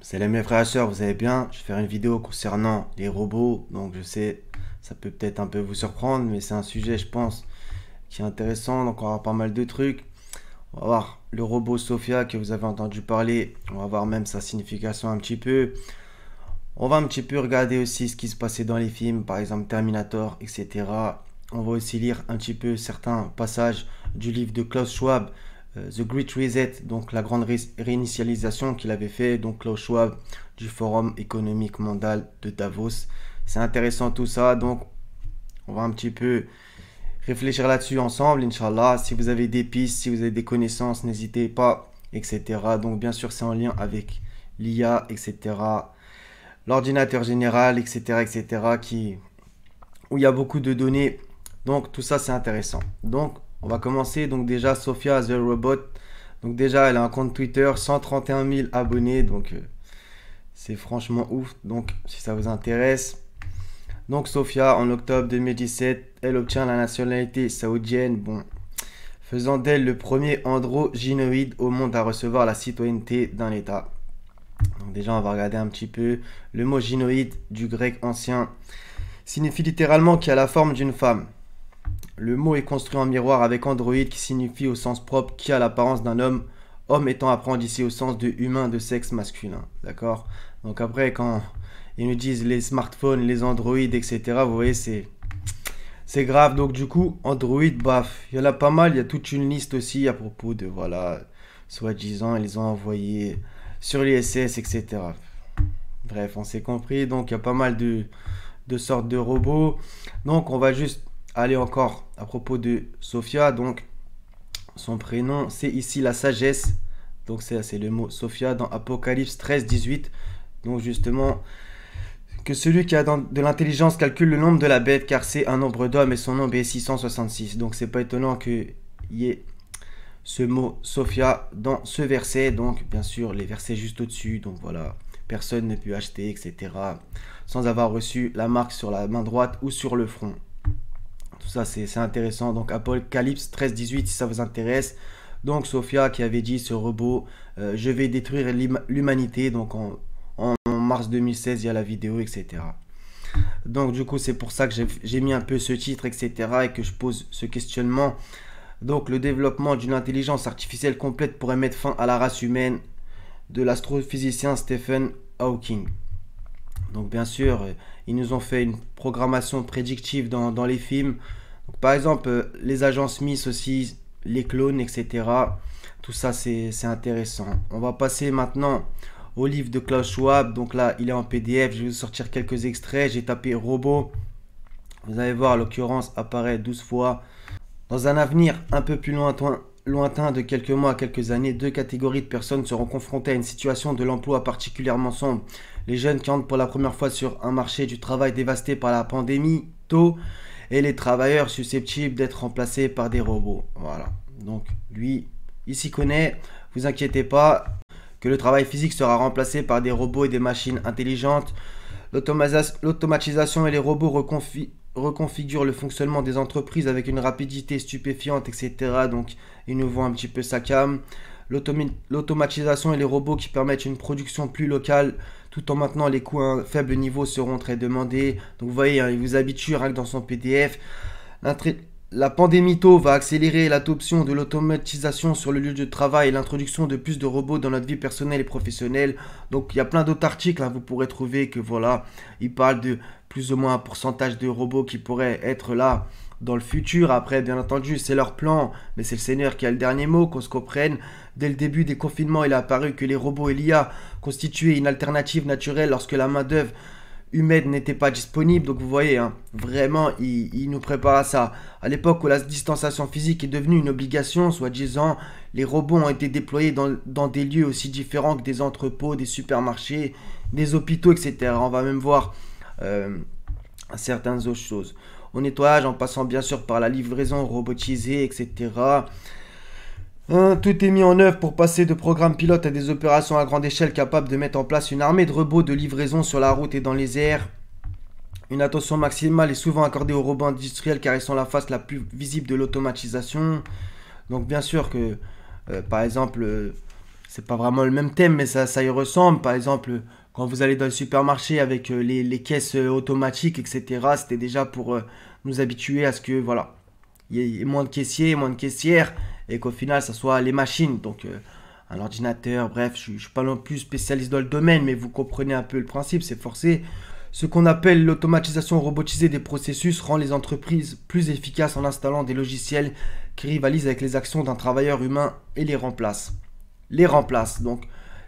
Salut mes frères et sœurs, vous allez bien? Je vais faire une vidéo concernant les robots. Donc je sais, ça peut peut-être un peu vous surprendre, mais c'est un sujet, je pense, qui est intéressant. Donc on va avoir pas mal de trucs. On va voir le robot Sophia que vous avez entendu parler. On va voir même sa signification un petit peu. On va un petit peu regarder aussi ce qui se passait dans les films, par exemple Terminator, etc. On va aussi lire un petit peu certains passages du livre de Klaus Schwab, The Great Reset, donc la grande réinitialisation qu'il avait fait, donc Klaus Schwab du Forum économique mondial de Davos. C'est intéressant tout ça, donc on va un petit peu réfléchir là-dessus ensemble, Inch'Allah. Si vous avez des pistes, si vous avez des connaissances, n'hésitez pas, etc. Donc bien sûr c'est en lien avec l'IA, etc. L'ordinateur général, etc., etc., où il y a beaucoup de données. Donc tout ça c'est intéressant. Donc on va commencer. Donc déjà Sophia the Robot. Donc déjà elle a un compte Twitter, 131 000 abonnés. Donc c'est franchement ouf. Donc si ça vous intéresse. Donc Sophia en octobre 2017, elle obtient la nationalité saoudienne. Bon, faisant d'elle le premier androgynoïde au monde à recevoir la citoyenneté d'un État. Donc déjà on va regarder un petit peu. Le mot gynoïde du grec ancien signifie littéralement qui a la forme d'une femme. Le mot est construit en miroir avec androïde qui signifie au sens propre qui a l'apparence d'un homme, homme étant à prendre ici au sens de humain de sexe masculin. D'accord? Donc après quand ils nous disent les smartphones, les androïdes, etc., vous voyez c'est grave. Donc du coup android, baf, il y en a pas mal, il y a toute une liste aussi à propos de voilà, soi-disant ils ont envoyé sur l'ISS, etc. Bref, on s'est compris. Donc il y a pas mal de sortes de robots. Donc on va juste aller encore à propos de Sophia. Donc son prénom, c'est ici la sagesse. Donc c'est le mot Sophia dans Apocalypse 13-18. Donc justement, que celui qui a de l'intelligence calcule le nombre de la bête, car c'est un nombre d'hommes et son nombre est 666. Donc c'est pas étonnant qu'il y ait ce mot Sophia dans ce verset. Donc bien sûr les versets juste au-dessus. Donc voilà, personne ne peut acheter, etc. sans avoir reçu la marque sur la main droite ou sur le front. Tout ça c'est intéressant. Donc Apocalypse 13-18 si ça vous intéresse. Donc Sophia qui avait dit ce robot, je vais détruire l'humanité. Donc en mars 2016 il y a la vidéo, etc. Donc du coup c'est pour ça que j'ai mis un peu ce titre, etc. et que je pose ce questionnement. Donc le développement d'une intelligence artificielle complète pourrait mettre fin à la race humaine, de l'astrophysicien Stephen Hawking. Donc bien sûr, ils nous ont fait une programmation prédictive dans les films. Donc, par exemple, les agents Smith aussi, les clones, etc. Tout ça, c'est intéressant. On va passer maintenant au livre de Klaus Schwab. Donc là, il est en PDF. Je vais vous sortir quelques extraits. J'ai tapé robot. Vous allez voir, l'occurrence apparaît 12 fois. Dans un avenir un peu plus lointain de quelques mois à quelques années, deux catégories de personnes seront confrontées à une situation de l'emploi particulièrement sombre. Les jeunes qui entrent pour la première fois sur un marché du travail dévasté par la pandémie, tôt, et les travailleurs susceptibles d'être remplacés par des robots. Voilà. Donc lui, il s'y connaît, vous inquiétez pas, que le travail physique sera remplacé par des robots et des machines intelligentes. L'automatisation et les robots reconfigurent le fonctionnement des entreprises avec une rapidité stupéfiante, etc. Donc, ils nous voient un petit peu sa cam. L'automatisation et les robots qui permettent une production plus locale, tout en maintenant les coûts à un faible niveau seront très demandés. Donc, vous voyez, hein, il vous habitue rien que dans son PDF. La pandémie tôt va accélérer l'adoption de l'automatisation sur le lieu de travail et l'introduction de plus de robots dans notre vie personnelle et professionnelle. Donc il y a plein d'autres articles, hein, vous pourrez trouver que voilà, ils parlent de plus ou moins un pourcentage de robots qui pourraient être là dans le futur. Après, bien entendu, c'est leur plan, mais c'est le Seigneur qui a le dernier mot, qu'on se comprenne. Dès le début des confinements, il a apparu que les robots et l'IA constituaient une alternative naturelle lorsque la main-d'œuvre humaine n'était pas disponible. Donc vous voyez, hein, vraiment, il nous prépare à ça. À l'époque où la distanciation physique est devenue une obligation, soi-disant, les robots ont été déployés dans des lieux aussi différents que des entrepôts, des supermarchés, des hôpitaux, etc. On va même voir certaines autres choses. Au nettoyage, en passant bien sûr par la livraison robotisée, etc. Tout est mis en œuvre pour passer de programmes pilotes à des opérations à grande échelle capables de mettre en place une armée de robots de livraison sur la route et dans les airs. Une attention maximale est souvent accordée aux robots industriels car ils sont la face la plus visible de l'automatisation. Donc bien sûr que, par exemple, c'est pas vraiment le même thème, mais ça y ressemble. Par exemple, quand vous allez dans le supermarché avec les caisses automatiques, etc., c'était déjà pour nous habituer à ce que, voilà, il y ait moins de caissiers, moins de caissières, et qu'au final, ça soit les machines. Donc, un ordinateur, bref, je suis pas non plus spécialiste dans le domaine, mais vous comprenez un peu le principe, c'est forcé. Ce qu'on appelle l'automatisation robotisée des processus rend les entreprises plus efficaces en installant des logiciels qui rivalisent avec les actions d'un travailleur humain et les remplacent. Les remplace. Donc,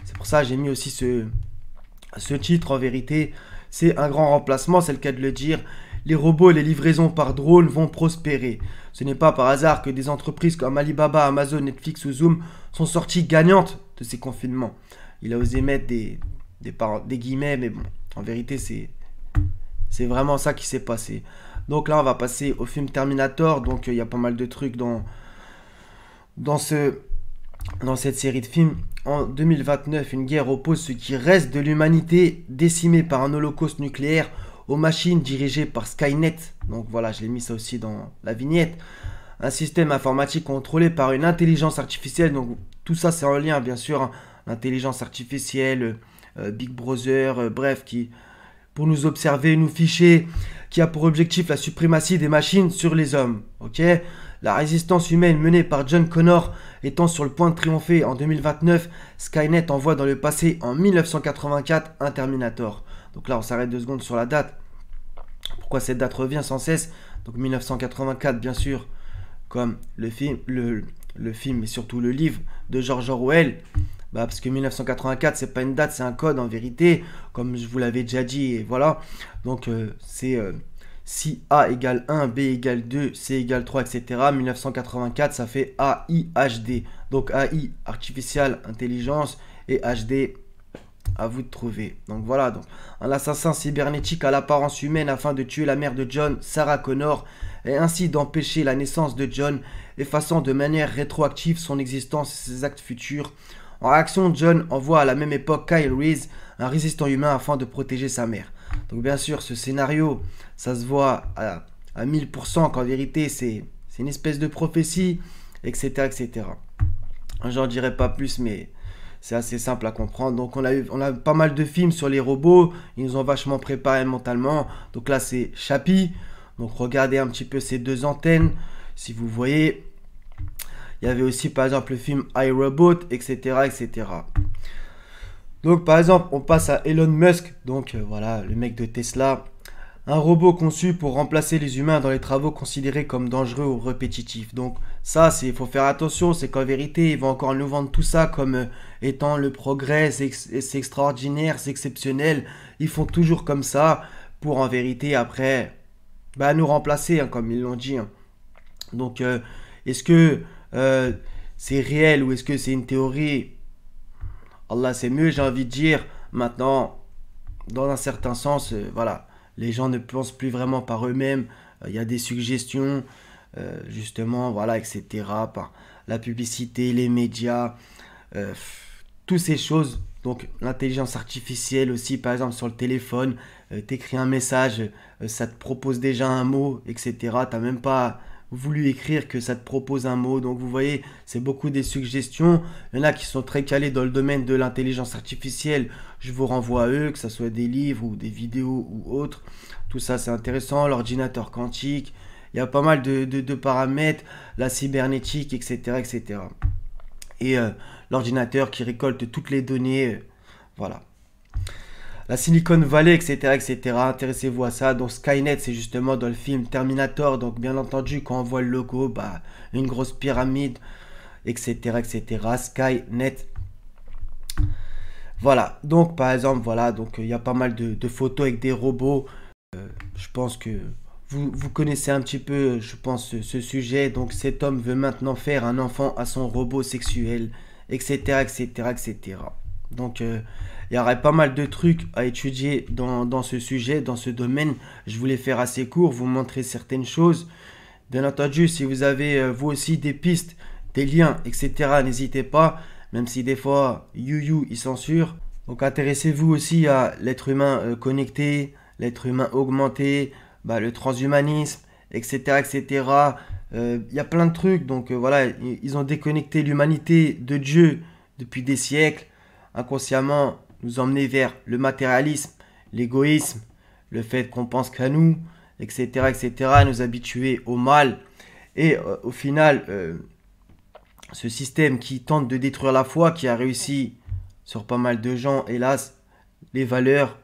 c'est pour ça que j'ai mis aussi ce titre. En vérité, c'est un grand remplacement, c'est le cas de le dire. Les robots et les livraisons par drone vont prospérer. Ce n'est pas par hasard que des entreprises comme Alibaba, Amazon, Netflix ou Zoom sont sorties gagnantes de ces confinements. Il a osé mettre des guillemets, mais bon, en vérité, c'est vraiment ça qui s'est passé. Donc là, on va passer au film Terminator. Donc, il y a pas mal de trucs dans cette série de films. En 2029, une guerre oppose ce qui reste de l'humanité décimée par un holocauste nucléaire aux machines dirigées par Skynet. Donc voilà, je l'ai mis ça aussi dans la vignette. Un système informatique contrôlé par une intelligence artificielle. Donc tout ça, c'est en lien, bien sûr. Hein, l'intelligence artificielle, Big Brother, bref, qui pour nous observer, nous ficher, qui a pour objectif la suprématie des machines sur les hommes. Ok ? La résistance humaine menée par John Connor étant sur le point de triompher en 2029, Skynet envoie dans le passé en 1984 un Terminator. Donc là, on s'arrête 2 secondes sur la date. Pourquoi cette date revient sans cesse? Donc 1984, bien sûr, comme le film et surtout le livre de George Orwell. Parce que 1984, c'est pas une date, c'est un code en vérité, comme je vous l'avais déjà dit, et voilà. Donc c'est si A égale 1, B égale 2, C égale 3, etc. 1984, ça fait AIHD. Donc AI, Artificial Intelligence, et HD, à vous de trouver. Donc voilà, donc un assassin cybernétique à l'apparence humaine afin de tuer la mère de John, Sarah Connor, et ainsi d'empêcher la naissance de John, effaçant de manière rétroactive son existence et ses actes futurs. En réaction, John envoie à la même époque Kyle Reese, un résistant humain, afin de protéger sa mère. Donc bien sûr, ce scénario, ça se voit à 1000% qu'en vérité, c'est une espèce de prophétie, etc. etc. J'en dirai pas plus, mais c'est assez simple à comprendre. Donc on a pas mal de films sur les robots, ils nous ont vachement préparé mentalement. Donc là, c'est Chappie. Donc regardez un petit peu ces 2 antennes, si vous voyez. Il y avait aussi par exemple le film iRobot, etc. etc. Donc par exemple, on passe à Elon Musk, donc voilà, le mec de Tesla. Un robot conçu pour remplacer les humains dans les travaux considérés comme dangereux ou répétitifs. Donc ça, il faut faire attention, c'est qu'en vérité, ils vont encore nous vendre tout ça comme étant le progrès, c'est extraordinaire, c'est exceptionnel. Ils font toujours comme ça pour en vérité après nous remplacer, hein, comme ils l'ont dit. Hein. Donc est-ce que c'est réel ou est-ce que c'est une théorie? Allah, c'est mieux, j'ai envie de dire. Maintenant, dans un certain sens, voilà, les gens ne pensent plus vraiment par eux-mêmes. Il y a des suggestions, justement, voilà, etc. Par la publicité, les médias, toutes ces choses. Donc, l'intelligence artificielle aussi, par exemple, sur le téléphone, t'écris un message, ça te propose déjà un mot, etc. T'as même pas voulu écrire que ça te propose un mot. Donc vous voyez, c'est beaucoup des suggestions. Il y en a qui sont très calés dans le domaine de l'intelligence artificielle. Je vous renvoie à eux, que ce soit des livres ou des vidéos ou autres. Tout ça, c'est intéressant. L'ordinateur quantique, il y a pas mal de paramètres, la cybernétique, etc. etc. Et l'ordinateur qui récolte toutes les données. Voilà. La Silicon Valley, etc., etc. Intéressez-vous à ça. Donc Skynet, c'est justement dans le film Terminator. Donc bien entendu, quand on voit le logo, une grosse pyramide, etc., etc. Skynet. Voilà. Donc par exemple, voilà. Donc il y a pas mal de photos avec des robots. Je pense que vous connaissez un petit peu, je pense, ce sujet. Donc cet homme veut maintenant faire un enfant à son robot sexuel, etc., etc., etc. Donc il y aurait pas mal de trucs à étudier dans ce sujet, dans ce domaine. Je voulais faire assez court, vous montrer certaines choses. Bien entendu, si vous avez vous aussi des pistes, des liens, etc., n'hésitez pas. Même si des fois, il censure. Donc intéressez-vous aussi à l'être humain connecté, l'être humain augmenté, le transhumanisme, etc., etc. Il y a plein de trucs. Donc voilà, ils ont déconnecté l'humanité de Dieu depuis des siècles, inconsciemment nous emmener vers le matérialisme, l'égoïsme, le fait qu'on pense qu'à nous, etc., etc., nous habituer au mal. Et au final, ce système qui tente de détruire la foi, qui a réussi sur pas mal de gens, hélas, les valeurs,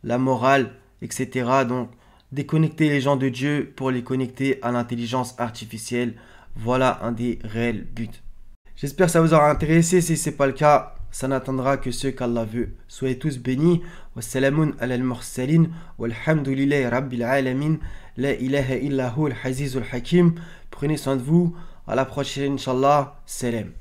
la morale, etc. Donc, déconnecter les gens de Dieu pour les connecter à l'intelligence artificielle, voilà un des réels buts. J'espère que ça vous aura intéressé. Si ce n'est pas le cas, ça n'attendra que ceux qu'Allah veut. Soyez tous bénis. Wassalamun ala al-mursalin. Walhamdulillahi rabbil alamin. La ilaha illa hu al-hazizul hakim. Prenez soin de vous. À la prochaine, Inch'Allah. Salam.